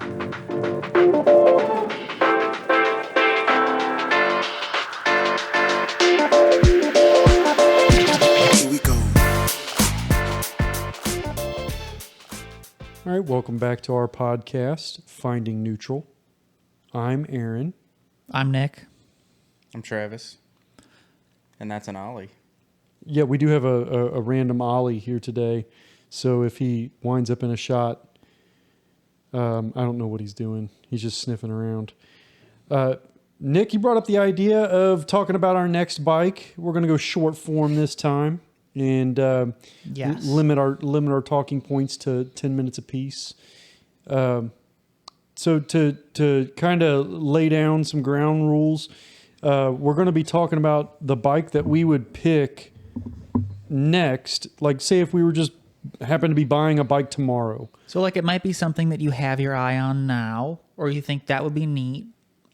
All right, welcome back to our podcast, Finding Neutral. I'm Aaron. I'm Nick. I'm Travis. And that's an Ollie. Yeah, we do have a random Ollie here today. So if he winds up in a shot, I don't know what he's doing. He's just sniffing around. Nick, you brought up the idea of talking about our next bike. We're going to go short form this time and Yes. limit our talking points to 10 minutes apiece. So to kind of lay down some ground rules, we're going to be talking about the bike that we would pick next. Like, say if we were just happen to be buying a bike tomorrow. So, like, it might be something that you have your eye on now, or you think that would be neat.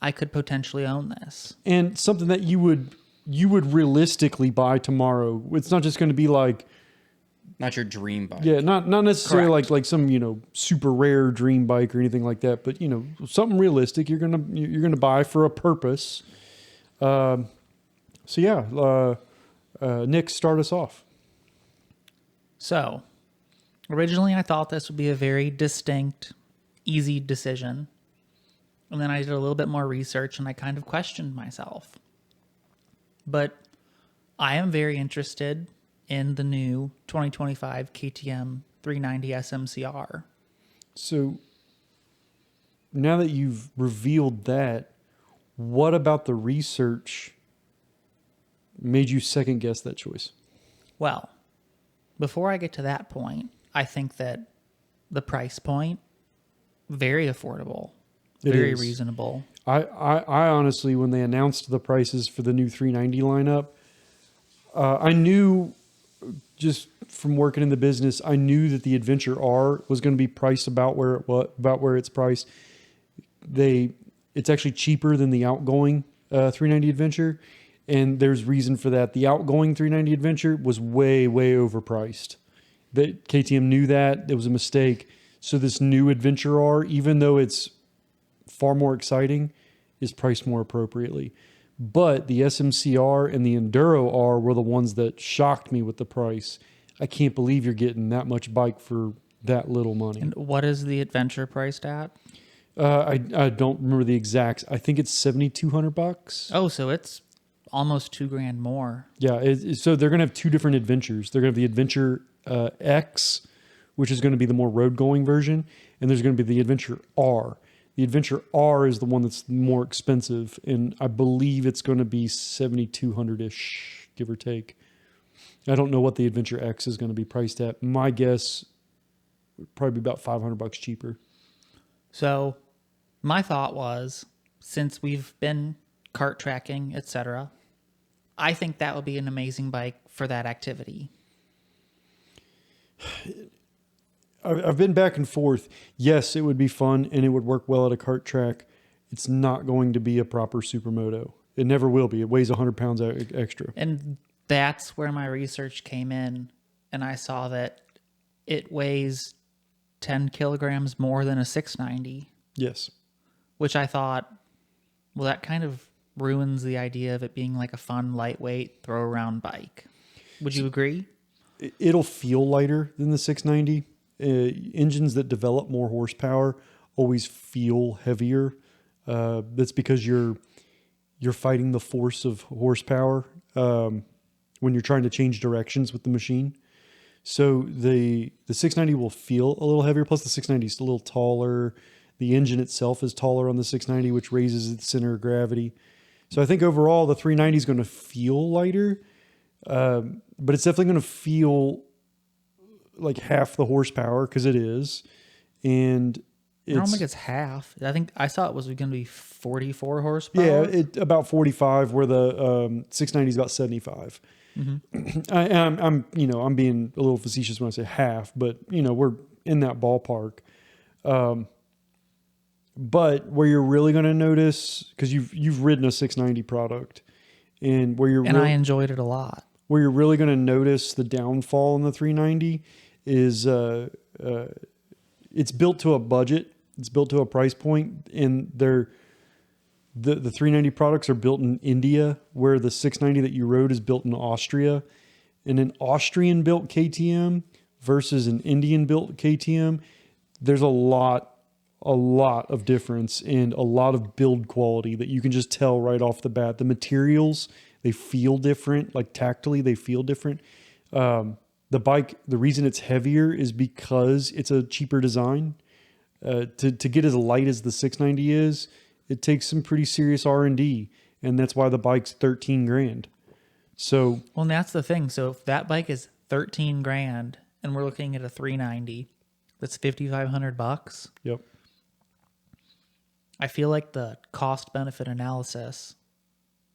I could potentially own this. And something that you would realistically buy tomorrow. It's not just going to be like, Not your dream bike. yeah, not necessarily Correct. like some, super rare dream bike or anything like that, but something realistic you're gonna buy for a purpose. Nick, start us off. So, originally I thought this would be a very distinct, easy decision. And then I did a little bit more research and I kind of questioned myself. But I am very interested in the new 2025 KTM 390 SMCR. So now that you've revealed that, what about the research made you second guess that choice? Well, before I get to that point, I think that the price point, very affordable, It very is. reasonable. I honestly, when they announced the prices for the new 390 lineup, I knew just from working in the business, I knew that the Adventure R was going to be priced about where it's priced. It's actually cheaper than the outgoing 390 Adventure, and there's reason for that. The outgoing 390 Adventure was way overpriced. That KTM knew that. It was a mistake. So this new Adventure R, even though it's far more exciting, is priced more appropriately. But the SMCR and the Enduro R were the ones that shocked me with the price. I can't believe you're getting that much bike for that little money. And what is the Adventure priced at? I don't remember the exacts. I think it's $7,200. Oh, so it's almost $2,000 more. Yeah. So they're going to have two different adventures. They're going to have the Adventure X, which is going to be the more road going version. And there's going to be the Adventure R. The Adventure R is the one that's more expensive, and I believe it's going to be $7,200-ish, give or take. I don't know what the Adventure X is going to be priced at. My guess would probably be about $500 cheaper. So my thought was, since we've been kart tracking, etc., I think that would be an amazing bike for that activity. I've been back and forth. Yes, it would be fun and it would work well at a kart track. It's not going to be a proper supermoto. It never will be. It weighs 100 pounds extra. And that's where my research came in, and I saw that it weighs 10 kilograms more than a 690, Yes. which I thought, well, that kind of ruins the idea of it being like a fun, lightweight, throw-around bike. Would you agree? It'll feel lighter than the 690. Engines that develop more horsepower always feel heavier. That's because you're fighting the force of horsepower when you're trying to change directions with the machine. So the 690 will feel a little heavier. Plus the 690 is a little taller. The engine itself is taller on the 690, which raises its center of gravity. So I think overall the 390 is going to feel lighter, but it's definitely going to feel like half the horsepower, because it is. And I don't think it's half. I think I saw it was going to be 44 horsepower. yeah, about 45, where the 690 is about 75. Mm-hmm. I'm being a little facetious when I say half, but we're in that ballpark. But where you're really going to notice, because you've ridden a 690 product, and I enjoyed it a lot. Where you're really going to notice the downfall in the 390 is it's built to a budget It's built to a price point, and the 390 products are built in India, where the 690 that you rode is built in Austria. And an Austrian built KTM versus an Indian built KTM, there's a lot of difference and a lot of build quality that you can just tell right off the bat. The materials, they feel different, like tactily, they feel different. The bike, the reason it's heavier is because it's a cheaper design. To get as light as the 690 is, it takes some pretty serious R&D, and that's why the bike's 13 grand. So, Well, and that's the thing. So if that bike is 13 grand and we're looking at a 390, that's $5,500. yep. I feel like the cost benefit analysis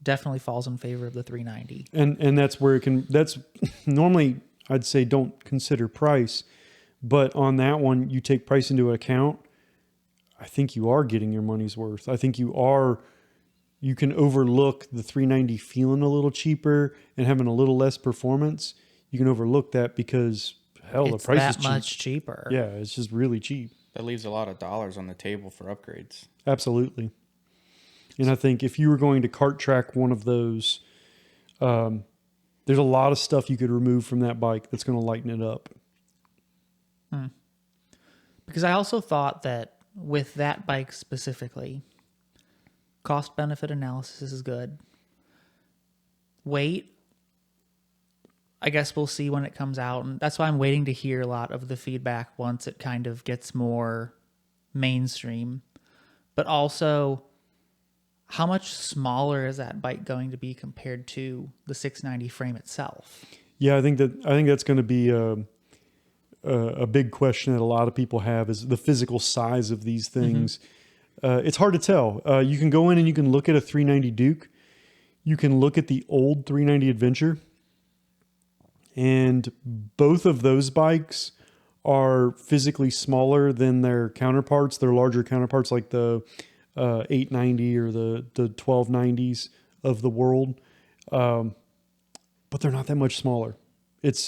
definitely falls in favor of the 390. And that's where it can, that's normally I'd say don't consider price, but on that one, you take price into account. I think you are getting your money's worth. I think you can overlook the 390 feeling a little cheaper and having a little less performance. You can overlook that because hell, It's the price that is cheap. much cheaper. Yeah, it's just really cheap. That leaves a lot of dollars on the table for upgrades. Absolutely. And I think if you were going to kart track one of those, there's a lot of stuff you could remove from that bike that's going to lighten it up. Because I also thought that with that bike specifically, cost benefit analysis is good. Weight, I guess we'll see when it comes out. And that's why I'm waiting to hear a lot of the feedback once it kind of gets more mainstream. But also, how much smaller is that bike going to be compared to the 690 frame itself? Yeah, I think that's going to be a big question that a lot of people have is the physical size of these things. It's hard to tell. You can go in and you can look at a 390 Duke. You can look at the old 390 Adventure. And both of those bikes are physically smaller than their counterparts, their larger counterparts like the 890 or the 1290s of the world. But they're not that much smaller.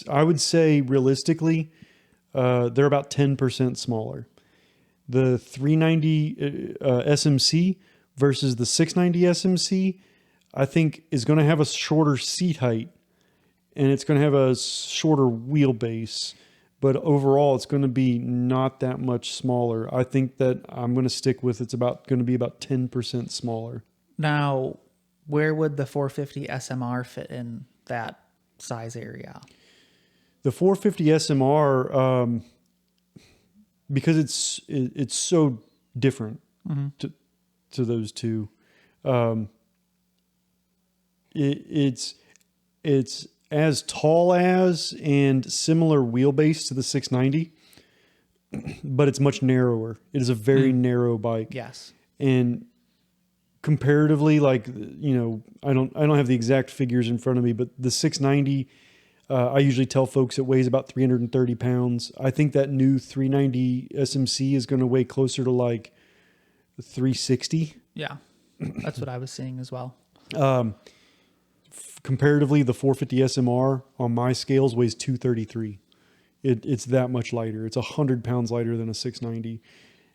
I would say realistically, they're about 10% smaller. The 390 SMC versus the 690 SMC, I think is going to have a shorter seat height and it's going to have a shorter wheelbase, but overall it's going to be not that much smaller. I think that I'm going to stick with going to be about 10% smaller. Now, where would the 450 SMR fit in that size area? The 450 SMR, because it's so different to those two, it's as tall as and similar wheelbase to the 690, but it's much narrower. It is a very narrow bike. Yes. And comparatively, like, I don't have the exact figures in front of me, but the 690, I usually tell folks it weighs about 330 pounds. I think that new 390 SMC is going to weigh closer to like 360. Yeah. That's what I was seeing as well. Comparatively, the 450 SMR on my scales weighs 233. It's that much lighter. It's 100 pounds lighter than a 690.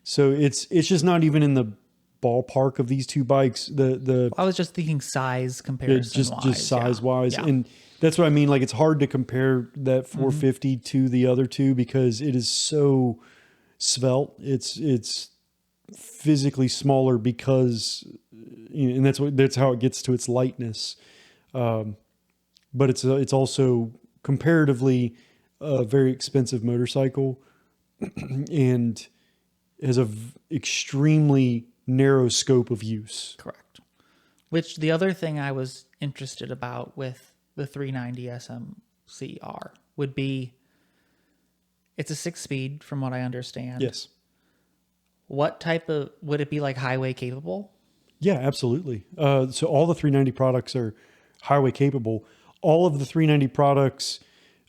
So it's just not even in the ballpark of these two bikes. I was just thinking size comparison wise. Just size wise. Yeah. And that's what I mean. Like, it's hard to compare that 450 to the other two because it is so svelte. It's physically smaller because, and that's how it gets to its lightness. But it's also comparatively a very expensive motorcycle and has a extremely narrow scope of use. Correct. Which the other thing I was interested about with the 390 SMCR would be it's a 6-speed from what I understand. Yes. What type of, would it be like highway capable? Yeah, absolutely. So all the 390 products are highway capable. All of the 390 products,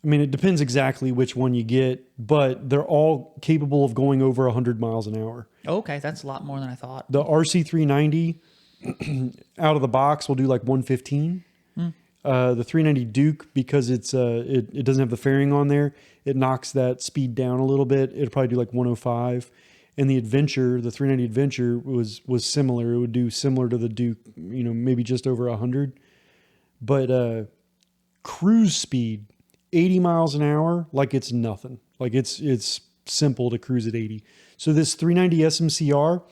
I mean, it depends exactly which one you get, but they're all capable of going over 100 miles an hour. Okay, that's a lot more than I thought. The RC390 out of the box will do like 115. The 390 Duke, because it doesn't have the fairing on there, it knocks that speed down a little bit. It'll probably do like 105. And the Adventure, the 390 Adventure was similar. It would do similar to the Duke, maybe just over 100. But cruise speed, 80 miles an hour, like it's nothing. Like it's simple to cruise at 80. So this 390 SMCR,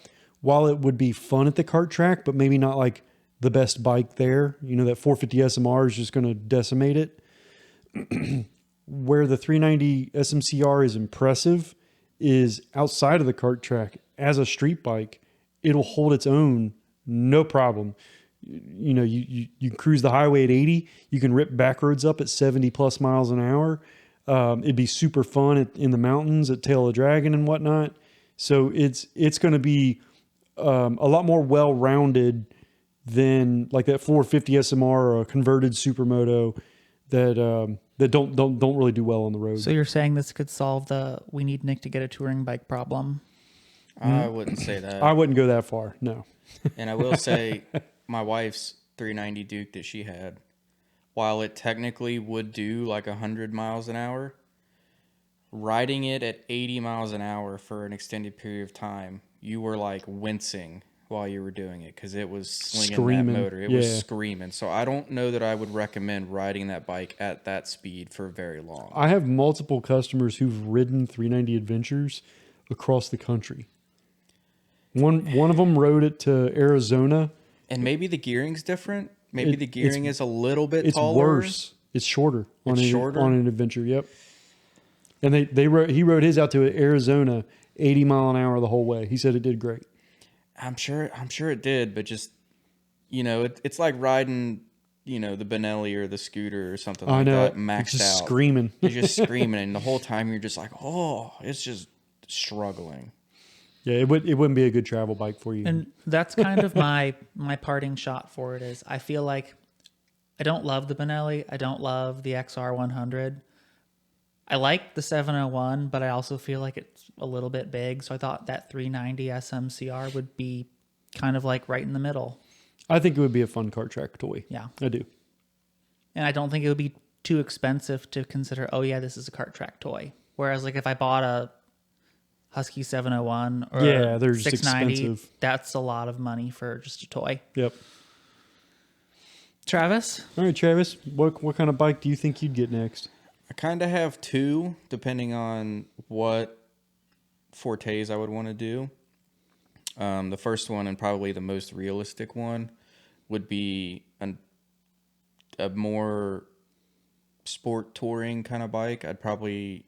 while it would be fun at the kart track, but maybe not like the best bike there, that 450 SMR is just going to decimate it. Where the 390 SMCR is impressive is outside of the kart track as a street bike, it'll hold its own, no problem. You cruise the highway at 80, you can rip back roads up at 70 plus miles an hour. It'd be super fun in the mountains at Tail of the Dragon and whatnot. So it's going to be a lot more well-rounded than like that 450 SMR or a converted Supermoto that don't really do well on the road. So you're saying this could solve the we need Nick to get a touring bike problem? I wouldn't say that. I wouldn't go that far. No. And I will say my wife's 390 Duke that she had, while it technically would do like 100 miles an hour, riding it at 80 miles an hour for an extended period of time, you were like wincing while you were doing it because it was slinging Screaming. that motor. It was screaming. So I don't know that I would recommend riding that bike at that speed for very long. I have multiple customers who've ridden 390 Adventures across the country. One of them rode it to Arizona. And maybe the gearing's different. Maybe the It's gearing is a little bit It's taller. worse. It's shorter on It's shorter? on an Adventure. Yep. And he rode his out to Arizona 80 mile an hour the whole way. He said it did great. I'm sure it did, but just it's like riding the Benelli or the scooter or something I like know. that maxed It's just out. screaming. You're just screaming, and the whole time you're just like, oh, it's just struggling. Yeah, it wouldn't be a good travel bike for you. And that's kind of my parting shot for it is I feel like I don't love the Benelli. I don't love the XR100. I like the 701, but I also feel like it's a little bit big. So I thought that 390 SMCR would be kind of like right in the middle. I think it would be a fun kart track toy. Yeah. I do. And I don't think it would be too expensive to consider, oh yeah, this is a kart track toy. Whereas like if I bought a Husky 701 or Yeah, they're just 690, expensive. that's a lot of money for just a toy. Yep. Travis? All right, Travis, what kind of bike do you think you'd get next? I kind of have two, depending on what fortes I would want to do. The first one, and probably the most realistic one, would be a more sport touring kind of bike. I'd probably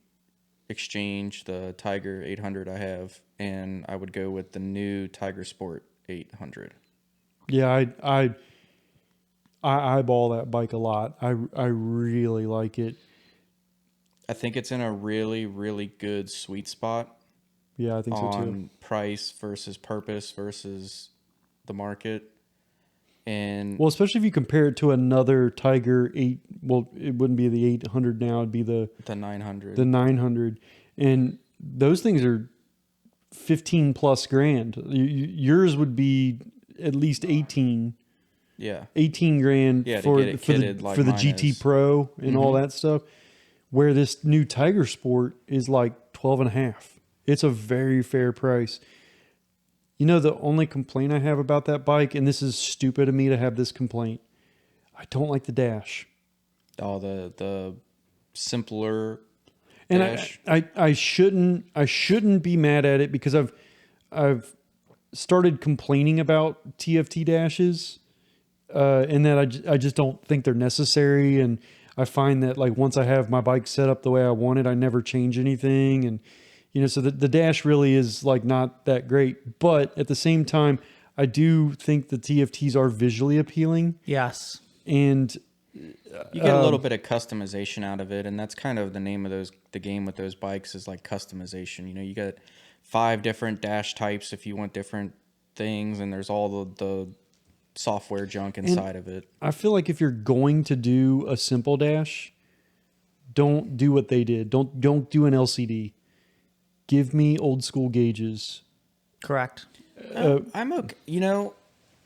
exchange the Tiger 800 I have, and I would go with the new Tiger Sport 800. Yeah, I eyeball that bike a lot. I really like it. I think it's in a really, really good sweet spot Yeah, I think so too. on price versus purpose versus the market. And Well, especially if you compare it to another Tiger 8. Well, it wouldn't be the 800 now. It'd be the 900. 900. And those things are 15 plus grand. Yours would be at least 18 yeah. grand Yeah, to for get it kitted like the mine GT is. Pro and all that stuff. Where this new Tiger Sport is like 12 and a half. It's a very fair price. The only complaint I have about that bike, and this is stupid of me to have this complaint, I don't like the dash. Oh, the simpler And dash. I shouldn't be mad at it because I've started complaining about TFT dashes, and that I just don't think they're necessary. And I find that like once I have my bike set up the way I want it, I never change anything. And so the dash really is like not that great. But at the same time, I do think the TFTs are visually appealing, Yes. and You get a little bit of customization out of it, and that's kind of the name of the game with those bikes is like customization. You got 5 different dash types if you want different things, and there's all the software junk inside of it. I feel like if you're going to do a simple dash, don't do what they did. Don't do an LCD. Give me old school gauges. Correct. I'm okay.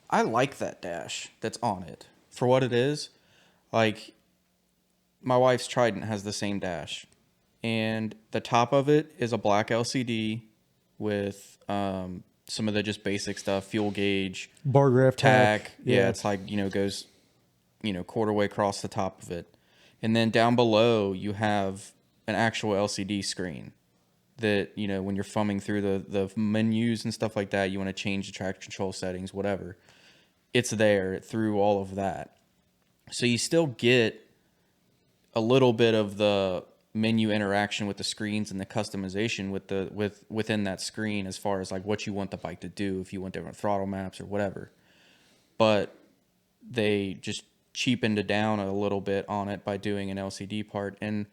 I like that dash that's on it for what it is. Like, my wife's Trident has the same dash, and the top of it is a black LCD, with some of the just basic stuff, fuel gauge, Bar graph tack. Yeah, Yeah. it's like, goes, quarter way across the top of it. And then down below, you have an actual LCD screen that, when you're thumbing through the menus and stuff like that, you want to change the traction control settings, whatever. It's there through all of that. So you still get a little bit of the menu interaction with the screens and the customization within that screen as far as like what you want the bike to do, if you want different throttle maps or whatever. But they just cheapened it down a little bit on it by doing an LCD part. And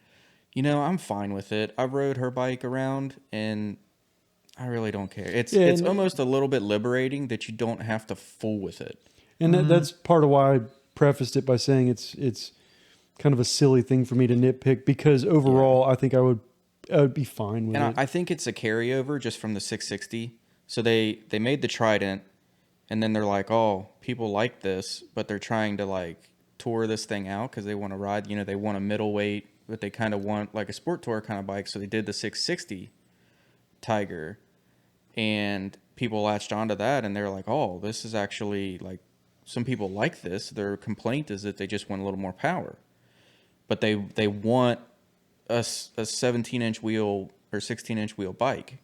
I'm fine with it. I rode her bike around and I really don't care. It's and- almost a little bit liberating that you don't have to fool with it. And that's part of why I prefaced it by saying it's kind of a silly thing for me to nitpick, because overall I think I would be fine with And it. I think it's a carryover just from the 660. So they made the Trident, and then they're like, oh, people like this, but they're trying to like tour this thing out because they want to ride. They want a middleweight, but they kind of want like a sport tour kind of bike. So they did the 660 Tiger, and people latched onto that, and they're like, oh, this is actually like, some people like this. Their complaint is that they just want a little more power, but they want a 17-inch wheel or 16-inch wheel bike.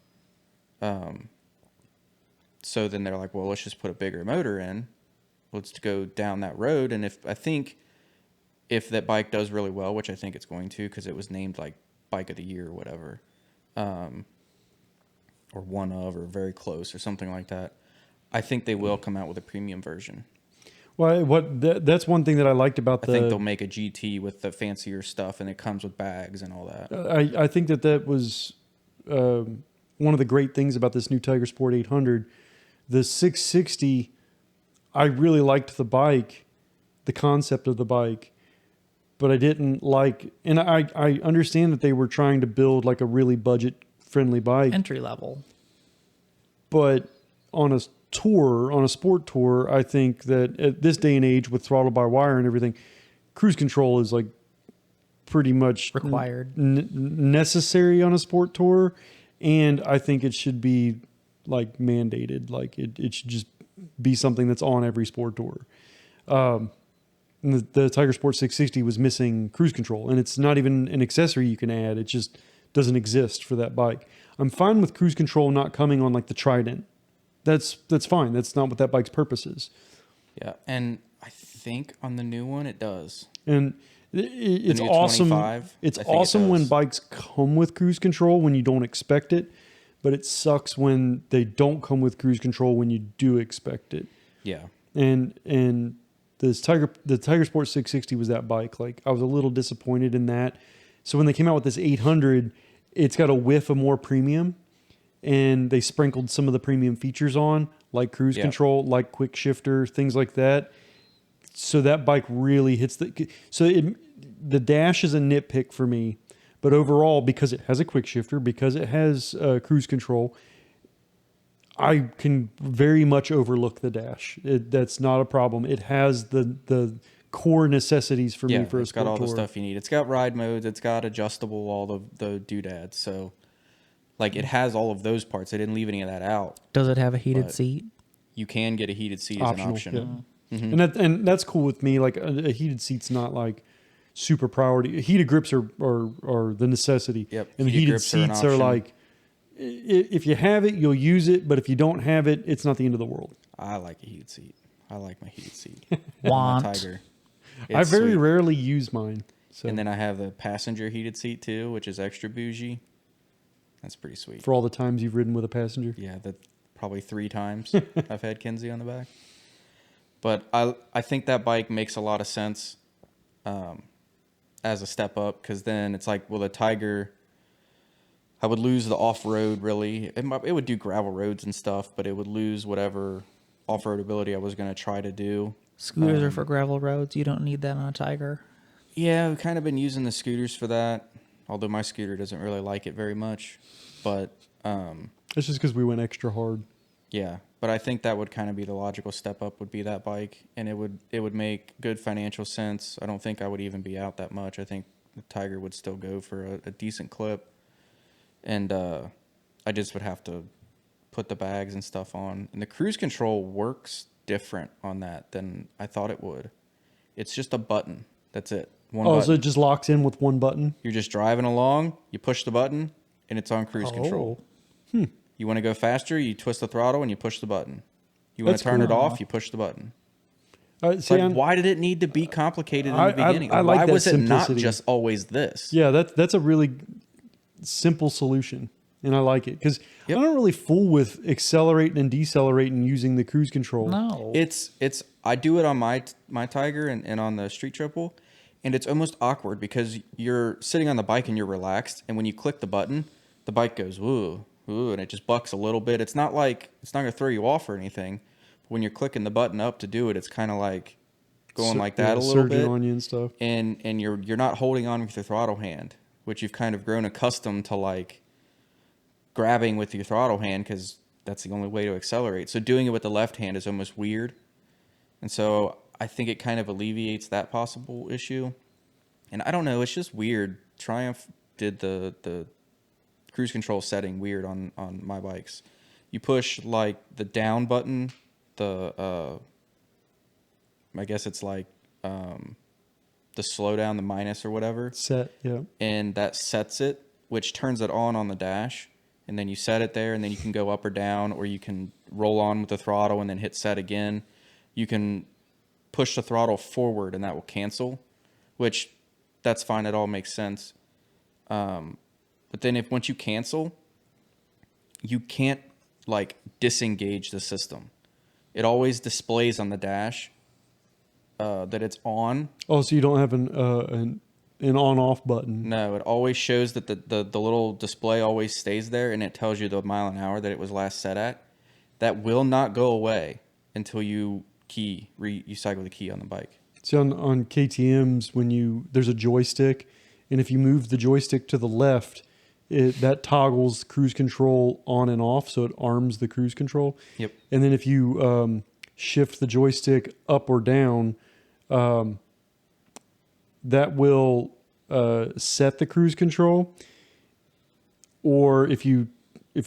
So then they're like, well, let's just put a bigger motor in. Let's go down that road. And if that bike does really well, which I think it's going to, because it was named like Bike of the Year or whatever, or one of, or very close or something like that, I think they will come out with a premium version. Well, that's one thing that I liked about I think they'll make a GT with the fancier stuff, and it comes with bags and all that. I think that was one of the great things about this new Tiger Sport 800. The 660, I really liked the bike, the concept of the bike, but I didn't like, and I understand that they were trying to build like a really budget-friendly bike, Entry level. but on a sport tour, I think that at this day and age with throttle by wire and everything, cruise control is like pretty much Required. necessary on a sport tour. And I think it should be like mandated. Like it should just be something that's on every sport tour. And the Tiger Sport 660 was missing cruise control, and it's not even an accessory you can add. It just doesn't exist for that bike. I'm fine with cruise control not coming on like the Trident. That's fine. That's not what that bike's purpose is. Yeah, and I think on the new one it does. And it's new awesome. 25, It's I think it awesome when does. bikes come with cruise control when you don't expect it, but it sucks when they don't come with cruise control when you do expect it. Yeah. And the Tiger Sport 660 was that bike. Like, I was a little disappointed in that. So when they came out with this 800, it's got a whiff of more premium, and they sprinkled some of the premium features on, like cruise Yeah. control, like quick shifter, things like that. So that bike really hits the dash is a nitpick for me, but overall, because it has a quick shifter, because it has cruise control, I can very much overlook the dash. That's not a problem. It has the core necessities for me for a it's got sport all tour. the stuff you need. It's got ride modes. It's got adjustable, all the doodads. So, like, it has all of those parts. They didn't leave any of that out. Does it have a heated But- seat? You can get a heated seat as an option. Yeah. Mm-hmm. And that's cool with me. Like a heated seat's not like super priority. Heated grips are the necessity. Yep, And heated heated grips are an seats are option. like, if you have it, you'll use it. But if you don't have it, it's not the end of the world. I like a heated seat. I like my heated seat. Want. My Tiger. I It's very sweet. rarely use mine. So And then I have the passenger heated seat too, which is extra bougie. That's pretty sweet. for all the times you've ridden with a passenger. Yeah, that probably 3 times I've had Kenzie on the back. But I think that bike makes a lot of sense as a step up, because then it's like, well, the Tiger, I would lose the off-road really. It would do gravel roads and stuff, but it would lose whatever off-road ability I was going to try to do. Scooters are for gravel roads. You don't need that on a Tiger. Yeah, we've kind of been using the scooters for that, although my scooter doesn't really like it very much. But That's just because we went extra hard. yeah, but I think that would kind of be the logical step up, would be that bike, and it would make good financial sense. I don't think I would even be out that much. I think the Tiger would still go for a decent clip, and I just would have to put the bags and stuff on. And the cruise control works different on that than I thought it would. It's just a button. That's it. One Oh, button. so it just locks in with one button? You're just driving along, you push the button, and it's on cruise control. You want to go faster, you twist the throttle and you push the button. You want That's to turn it cool. off, you push the button. See, Like, why did it need to be complicated in the beginning? I like Why that was it not simplicity. just always this? yeah, that's a really simple solution, and I like it because Yep. I don't really fool with accelerating and decelerating using the cruise control. No. It's I do it on my Tiger and on the Street Triple, and it's almost awkward because you're sitting on the bike and you're relaxed, and when you click the button, the bike goes woo woo, and it just bucks a little bit. It's not like it's not gonna throw you off or anything. But when you're clicking the button up to do it, it's kind of like going like that a little surging bit, on you and stuff. and you're not holding on with your throttle hand, which you've kind of grown accustomed to, like grabbing with your throttle hand because that's the only way to accelerate. So doing it with the left hand is almost weird. And so I think it kind of alleviates that possible issue. And I don't know, it's just weird. Triumph did the cruise control setting weird on my bikes. You push like the down button, I guess it's like the slow down, the minus or whatever, Set, yeah. and that sets it, which turns it on the dash. And then you set it there, and then you can go up or down, or you can roll on with the throttle and then hit set again. You can push the throttle forward, and that will cancel, which that's fine. It all makes sense. But then once you cancel, you can't like disengage the system. It always displays on the dash that it's on. Oh, so you don't have an on-off button. No, it always shows that the little display always stays there, and it tells you the mile an hour that it was last set at. That will not go away until you you cycle the key on the bike. See, on KTM's, there's a joystick, and if you move the joystick to the left, that toggles cruise control on and off, so it arms the cruise control. Yep. And then if you shift the joystick up or down, that will set the cruise control. Or if you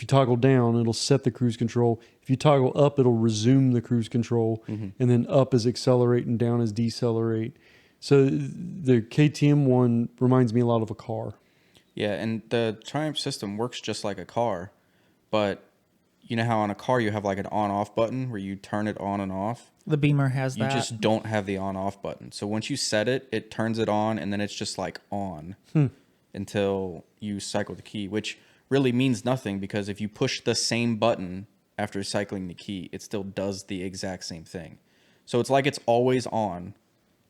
toggle down, it'll set the cruise control. If you toggle up, it'll resume the cruise control, and then up is accelerate and down is decelerate. So the KTM one reminds me a lot of a car. Yeah, and the Triumph system works just like a car, but you know how on a car you have like an on-off button where you turn it on and off? The Beamer has You that. just don't have the on-off button. So once you set it, it turns it on, and then it's just like on until you cycle the key, which really means nothing because if you push the same button after cycling the key, it still does the exact same thing. So it's like it's always on,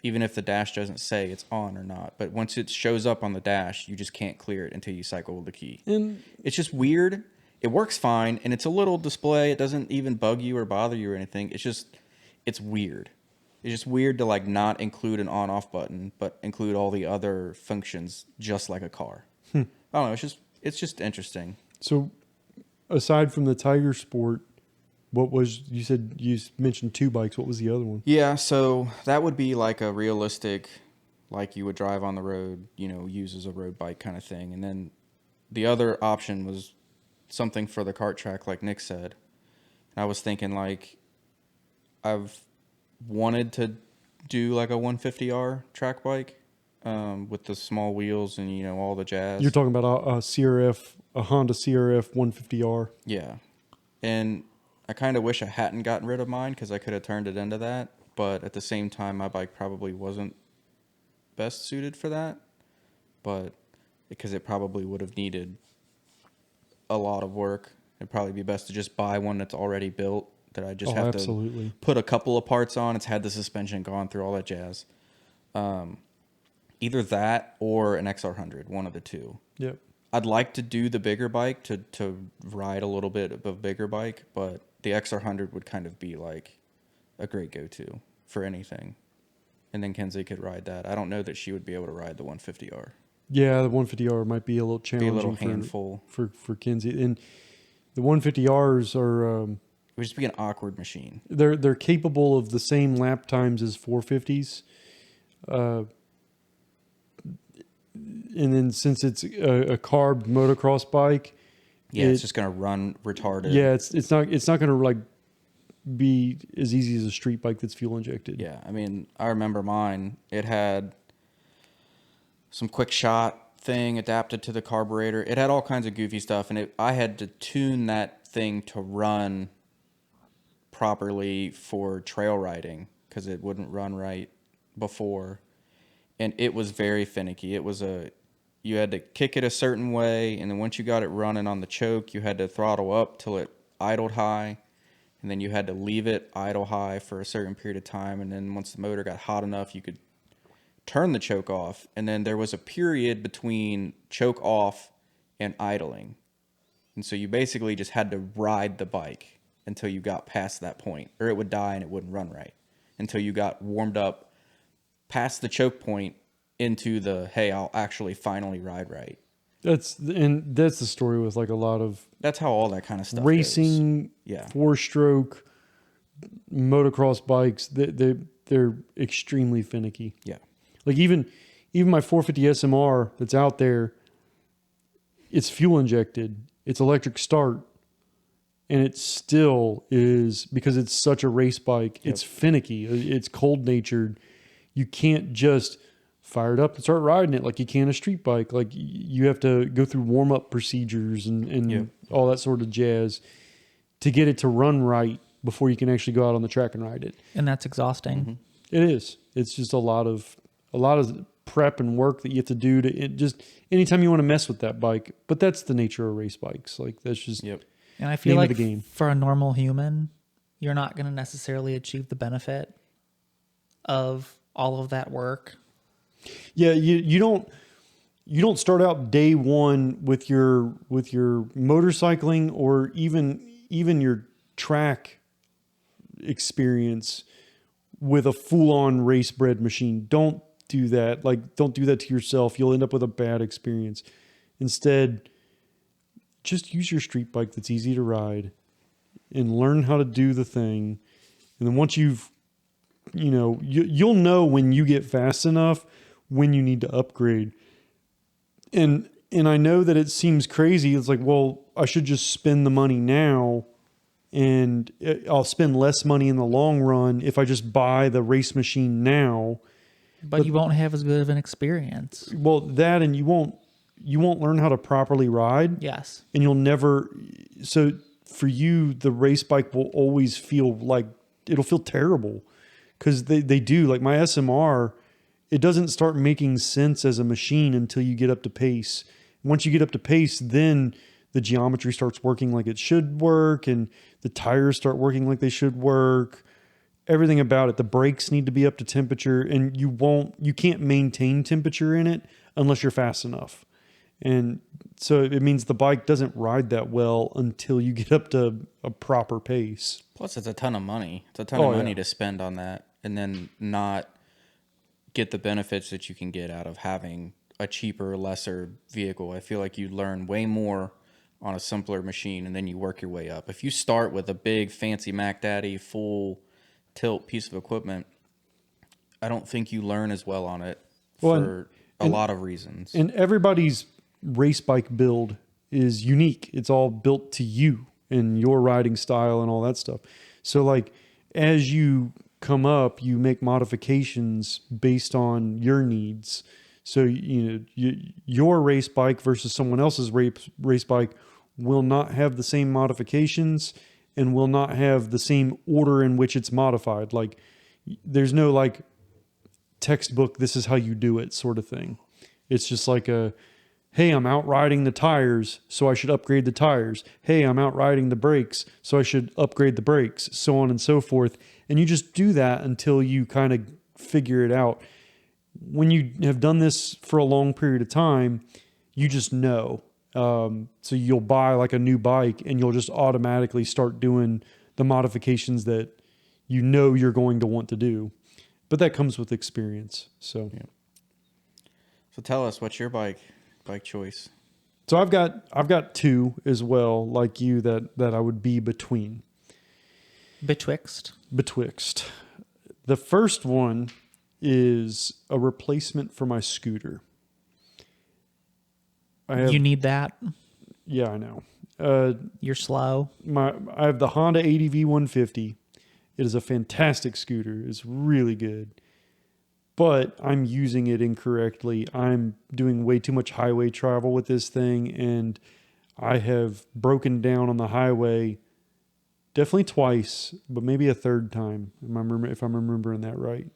even if the dash doesn't say it's on or not. But once it shows up on the dash, you just can't clear it until you cycle the key. And It's just weird. It works fine, and it's a little display. It doesn't even bug you or bother you or anything. It's weird. It's just weird to like not include an on-off button, but include all the other functions just like a car. I don't know. It's just interesting. so, aside from the Tiger Sport, you said you mentioned two bikes. What was the other one? Yeah, so that would be like a realistic, like you would drive on the road, use as a road bike kind of thing. And then the other option was something for the kart track, like Nick said. And I was thinking like I've wanted to do like a 150R track bike with the small wheels and all the jazz. You're talking about a Honda CRF 150R. Yeah, and I kind of wish I hadn't gotten rid of mine because I could have turned it into that. But at the same time, my bike probably wasn't best suited for that. But because it probably would have needed a lot of work, it'd probably be best to just buy one that's already built that I just have absolutely. to put a couple of parts on. It's had the suspension gone through all that jazz. Either that or an XR100, one of the two. Yep. I'd like to do the bigger bike to ride a little bit of a bigger bike, but the XR100 would kind of be like a great go-to for anything. And then Kenzie could ride that. I don't know that she would be able to ride the 150R. Yeah, the 150R might be a little challenging. Be a little handful. for Kenzie. And the 150Rs are It would just be an awkward machine. they're capable of the same lap times as 450s. And then since it's a carb motocross bike, Yeah, it's just gonna run retarded. Yeah, it's not going to like be as easy as a street bike that's fuel injected. Yeah, I mean, I remember mine. It had some quick shot thing adapted to the carburetor. It had all kinds of goofy stuff, and I had to tune that thing to run properly for trail riding because it wouldn't run right before, and it was very finicky. You had to kick it a certain way, and then once you got it running on the choke, you had to throttle up till it idled high, and then you had to leave it idle high for a certain period of time, and then once the motor got hot enough, you could turn the choke off, and then there was a period between choke off and idling, and so you basically just had to ride the bike until you got past that point, or it would die and it wouldn't run right until you got warmed up past the choke point into the, hey, I'll actually finally ride right. That's the story with like a lot of That's how all that kind of stuff racing, goes. Yeah. 4-stroke motocross bikes. They're extremely finicky. Yeah. Like even my 450 SMR that's out there, it's fuel injected, it's electric start, and it still is, because it's such a race bike. It's finicky. It's cold natured. You can't just fire it up and start riding it like you can a street bike. Like you have to go through warm up procedures and all that sort of jazz to get it to run right before you can actually go out on the track and ride it. And that's exhausting. Mm-hmm. It is. It's just a lot of prep and work that you have to do to just anytime you want to mess with that bike. But that's the nature of race bikes. Like that's just And I feel name of like the game. for a normal human, you're not going to necessarily achieve the benefit of all of that work. Yeah, you don't start out day one with your motorcycling or even your track experience with a full-on race bred machine. Don't do that. Like, don't do that to yourself. You'll end up with a bad experience. Instead, just use your street bike that's easy to ride and learn how to do the thing. And then once you'll know when you get fast enough when you need to upgrade. And I know that it seems crazy. It's like, well, I should just spend the money now and I'll spend less money in the long run if I just buy the race machine now. But you won't have as good of an experience. Well, that, and you won't learn how to properly ride. Yes. And you'll never, so for you, the race bike will always feel like, it'll feel terrible because they do. Like my SMR, it doesn't start making sense as a machine until you get up to pace. Once you get up to pace, then the geometry starts working like it should work and the tires start working like they should work. Everything about it. The brakes need to be up to temperature, and you can't maintain temperature in it unless you're fast enough. And so it means the bike doesn't ride that well until you get up to a proper pace. Plus, it's a ton of money. It's a ton of money to spend on that and then not get the benefits that you can get out of having a cheaper, lesser vehicle. I feel like you learn way more on a simpler machine and then you work your way up. If you start with a big, fancy Mac Daddy, full tilt piece of equipment, I don't think you learn as well on it for a lot of reasons. And everybody's race bike build is unique. It's all built to you and your riding style and all that stuff. So like as you come up, you make modifications based on your needs. So your race bike versus someone else's race bike will not have the same modifications and will not have the same order in which it's modified. Like there's no like textbook, this is how you do it sort of thing. It's just like hey, I'm out riding the tires, so I should upgrade the tires. Hey, I'm out riding the brakes, so I should upgrade the brakes, so on and so forth. And you just do that until you kind of figure it out. When you have done this for a long period of time, you just know. So you'll buy like a new bike and you'll just automatically start doing the modifications that you know you're going to want to do. But that comes with experience. So, So tell us, what's your bike choice? So I've got two as well, like you, that I would be between. Betwixt. The first one is a replacement for my scooter. You need that? Yeah, I know. You're slow. I have the Honda ADV 150. It is a fantastic scooter. It's really good. But I'm using it incorrectly. I'm doing way too much highway travel with this thing, and I have broken down on the highway definitely twice, but maybe a third time, if I'm remembering that right.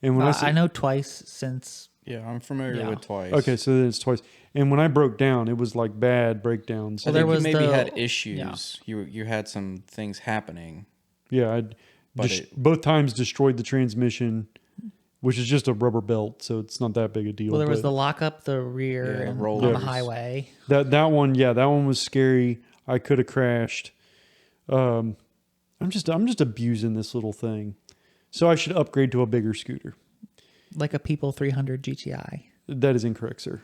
And when I know twice since. Yeah, I'm familiar with twice. Okay, so then it's twice. And when I broke down, it was like bad breakdowns. Well, I there think was you maybe the- had issues. You had some things happening. Yeah, both times destroyed the transmission, which is just a rubber belt, so it's not that big a deal. Well, there was but the lock up the rear Yeah, and rollers. on the highway. that one was scary. I could have crashed. I'm just abusing this little thing, so I should upgrade to a bigger scooter. Like a People 300 GTI. That is incorrect, sir.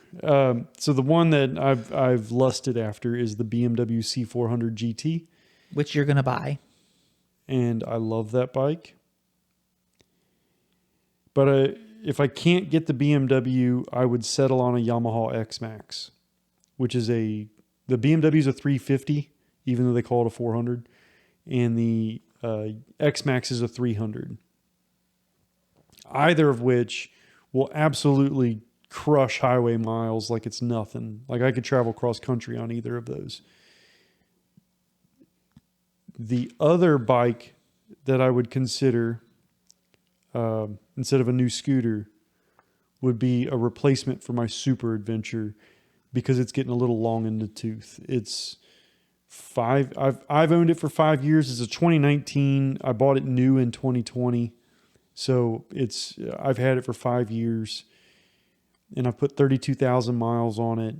So the one that I've lusted after is the BMW C400 GT, Which you're going to buy. and I love that bike. But if I can't get the BMW, I would settle on a Yamaha X-Max, which is the BMW is a 350, even though they call it a 400, and the X-Max is a 300. Either of which will absolutely crush highway miles like it's nothing. Like I could travel cross country on either of those. The other bike that I would consider instead of a new scooter would be a replacement for my Super Adventure because it's getting a little long in the tooth. It's I've owned it for 5 years. It's a 2019. I bought it new in 2020. So I've had it for 5 years and I've put 32,000 miles on it.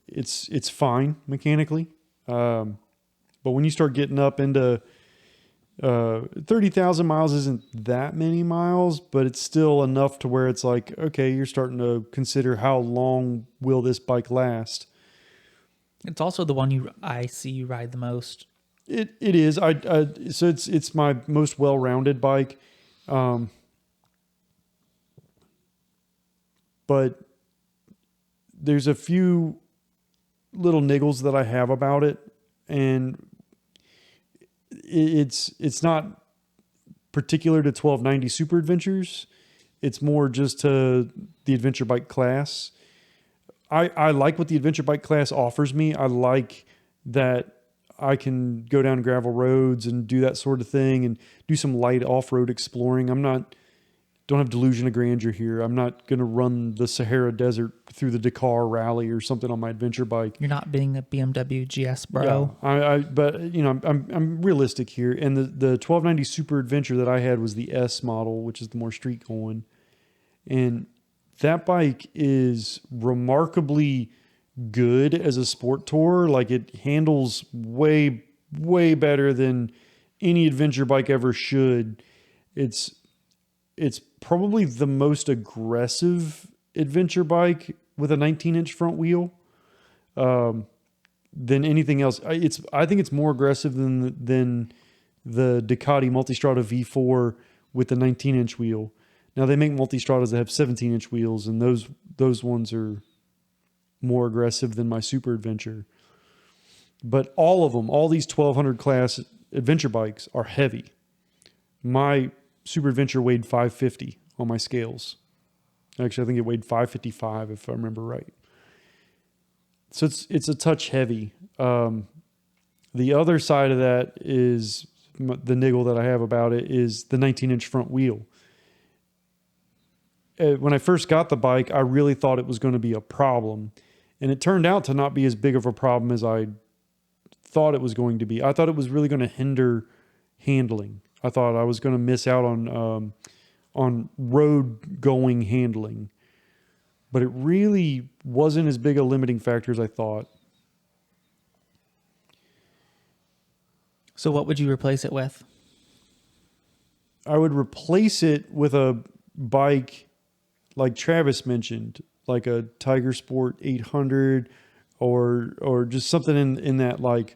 It's fine mechanically. But when you start getting up into 30,000 miles isn't that many miles, but it's still enough to where it's like, okay, you're starting to consider how long will this bike last. It's also the one I see you ride the most. It is. So it's my most well-rounded bike. But there's a few little niggles that I have about it, and it's not particular to 1290 Super Adventures. It's more just to the adventure bike class. I like what the adventure bike class offers me. I like that I can go down gravel roads and do that sort of thing and do some light off-road exploring. Don't have delusion of grandeur here. I'm not going to run the Sahara Desert through the Dakar Rally or something on my adventure bike. You're not being a BMW GS bro. Yeah, but you know, I'm realistic here. And the 1290 Super Adventure that I had was the S model, which is the more street going. And that bike is remarkably good as a sport tourer. Like it handles way, way better than any adventure bike ever should. It's probably the most aggressive adventure bike with a 19-inch front wheel than anything else. I think it's more aggressive than the Ducati Multistrada V4 with the 19-inch wheel. Now they make Multistradas that have 17-inch wheels, and those ones are more aggressive than my Super Adventure. But all of them, all these 1200 class adventure bikes are heavy. My Super Adventure weighed 550 on my scales. Actually, I think it weighed 555 if I remember right. So it's a touch heavy. The other side of that is the niggle that I have about it is the 19-inch front wheel. When I first got the bike, I really thought it was going to be a problem. And it turned out to not be as big of a problem as I thought it was going to be. I thought it was really going to hinder handling. I thought I was going to miss out on road going handling. But it really wasn't as big a limiting factor as I thought. So what would you replace it with? I would replace it with a bike like Travis mentioned, like a Tiger Sport 800 or just something in that, like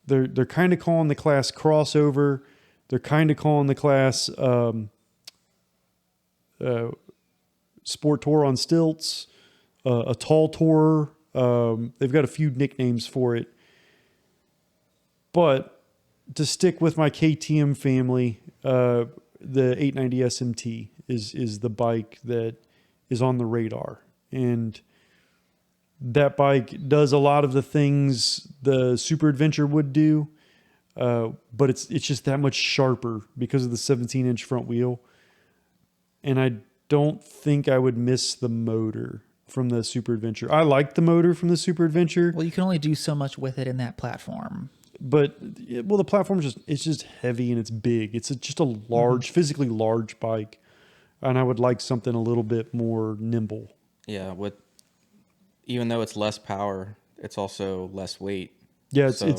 they're kind of calling the class crossover. They're kind of calling the class sport tour on stilts, a tall tourer, They've got a few nicknames for it. But to stick with my KTM family, the 890 SMT is the bike that is on the radar. And that bike does a lot of the things the Super Adventure would do, but it's just that much sharper because of the 17-inch front wheel. And I don't think I would miss the motor from the Super Adventure. I like the motor from the Super Adventure, Well, you can only do so much with it in that platform. but the platform it's just heavy and it's big. It's just a large, physically large bike, and I would like something a little bit more nimble. Yeah, even though it's less power, it's also less weight. Yeah, so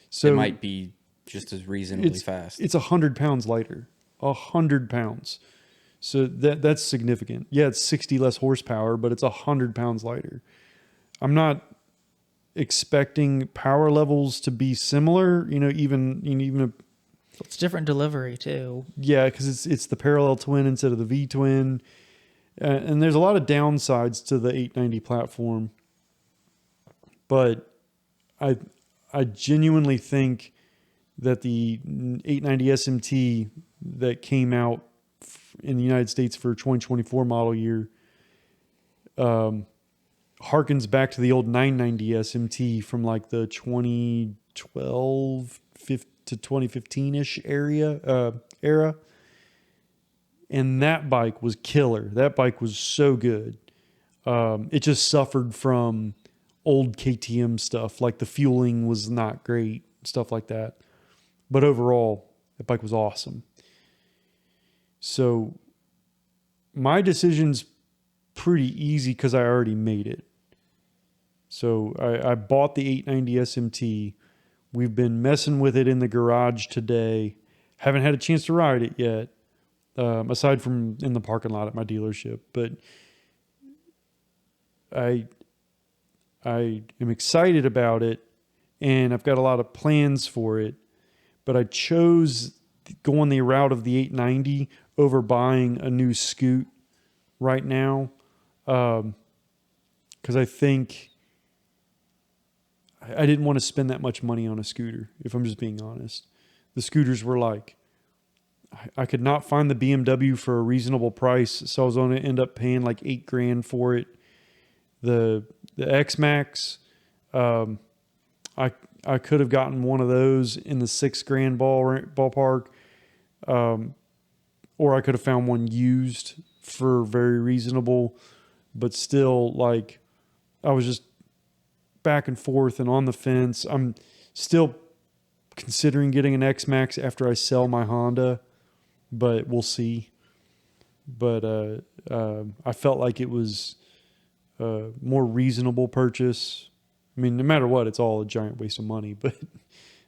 so it might be just as reasonably fast. It's 100 pounds lighter. 100 pounds. So that's significant. Yeah, it's 60 less horsepower, but it's 100 pounds lighter. I'm not expecting power levels to be similar. Even It's different delivery too. yeah, because it's the parallel twin instead of the V twin, and there's a lot of downsides to the 890 platform. But I genuinely think that the 890 SMT that came out in the United States for 2024 model year harkens back to the old 990 SMT from like the 2012 to 2015-ish era. And that bike was killer. That bike was so good. It just suffered from old KTM stuff. Like the fueling was not great, stuff like that. But overall, that bike was awesome. So my decision's pretty easy because I already made it. So I bought the 890 SMT. We've been messing with it in the garage today. Haven't had a chance to ride it yet, aside from in the parking lot at my dealership. But I am excited about it, and I've got a lot of plans for it. But I chose going the route of the 890 over buying a new Scoot right now, because I think I didn't want to spend that much money on a scooter, if I'm just being honest. The scooters were like, I could not find the BMW for a reasonable price, so I was going to end up paying like $8,000 for it. The X-Max, I could have gotten one of those in the $6,000 ballpark, or I could have found one used for very reasonable, but still, like, I was just back and forth and on the fence. I'm still considering getting an X-Max after I sell my Honda, but we'll see. But I felt like it was a more reasonable purchase. I mean, no matter what, it's all a giant waste of money, but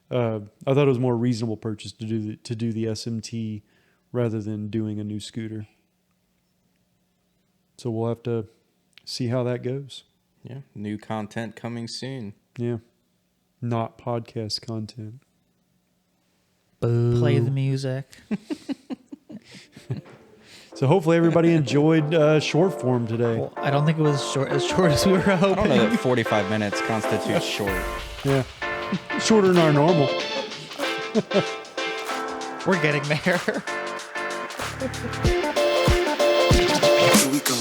I thought it was a more reasonable purchase to do the SMT rather than doing a new scooter. So we'll have to see how that goes. Yeah, new content coming soon. Yeah. Not podcast content. Boo. Play the music. So hopefully everybody enjoyed short form today. Well, I don't think it was as short as we were I hoping. don't know that 45 minutes constitutes short. Yeah. Shorter than our normal. We're getting there. Here we go.